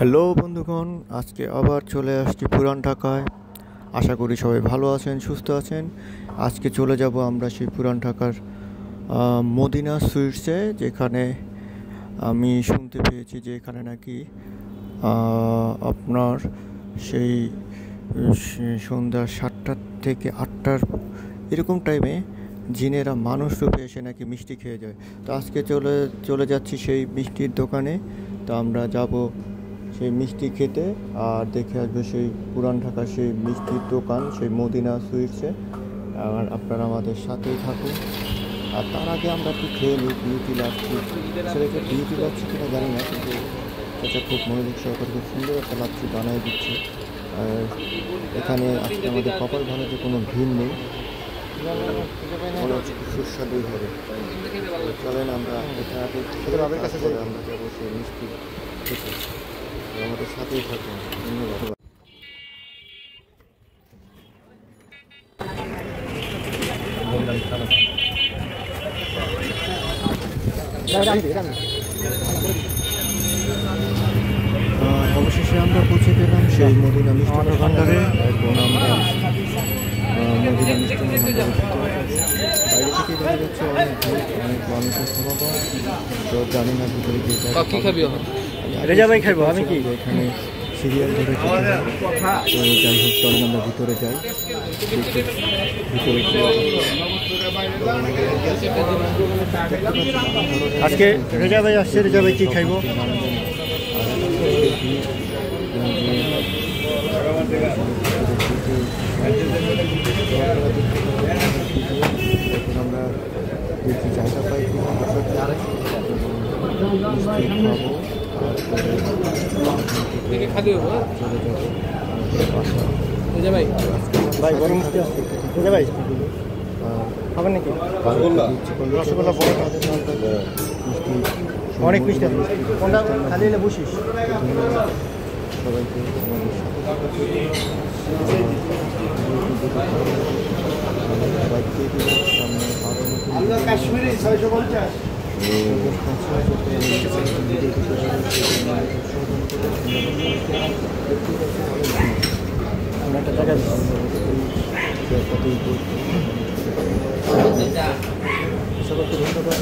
Hello বন্ধুগণ, আজকে আবার চলে আসছি পুরান ঢাকায়। আশা করি সবাই ভালো আছেন, সুস্থ আছেন। আজকে চলে যাব আমরা সেই পুরান ঢাকার মদিনা সুইটসে, যেখানে আমি শুনতে পেয়েছি যে এখানে নাকি আপনার সেই সন্ধ্যা 7টা থেকে 8টার এরকম টাইমে জিনেরা মানুষ রূপে এসে নাকি মিষ্টি খেয়ে যায়। তো আজকে চলে যাচ্ছি সেই মিষ্টির দোকানে। তো আমরা যাব সেই মিষ্টি খেতে আর দেখে আসবে সেই পুরান ঢাকার সেই মিষ্টির দোকান, সেই মদিনা সুইটসে। আর আপনারা আমাদের সাথেই থাকুন। আর তার আগে আমরা একটু খেয়ে নিই বিউটি লাচ্ছি। ছেলেকে বিউটি লাচ্ছি কিনা জানি না, কিন্তু সেটা খুব মনোযোগ সহকারে খুব সুন্দর একটা লাচ্ছি বানিয়ে দিচ্ছে। আর এখানে আজকে আমাদের কপাল ভালো যে কোনো ভিড় নেই, মনে হচ্ছে খুব সুস্বাদুই হবে। চলেন আমরা এখানে আমরা যাবো সেই মিষ্টি খেতে। আমাদের সাথেই থাকুন। ধন্যবাদ। অবশেষে আমরা পৌঁছে গেলাম সেই মদিনা মিষ্টান্ন ভাণ্ডারে। এখন আমরা মদিনা মিষ্টান্ন ভাণ্ডারে বাইরে থেকে দেখা যাচ্ছে অনেক ভিড়, অনেক মানুষের সমাগম। তো জানি না ভিতরে গিয়ে রেজা ভাই খাইবো আমি কি এখানে সিরিয়াল ধরে তো যাই হোক, চলেন আমরা ভিতরে যাই, ভিতরে আজকে রেজা ভাই আসছে। রেজা ভাই কি খাইবো? এখন আমরা দেখি জায়গা পাই চলে যাবো ভাই। গরম মিষ্টি ভাই খাবেন নাকি? রসগোল্লা বড় মিষ্টি, অনেক মিষ্টি কোনটা খালি এলে বসিস। সবাইকে কাশ্মীরি 650 একটা জায়গায় সকলকে ধন্যবাদ।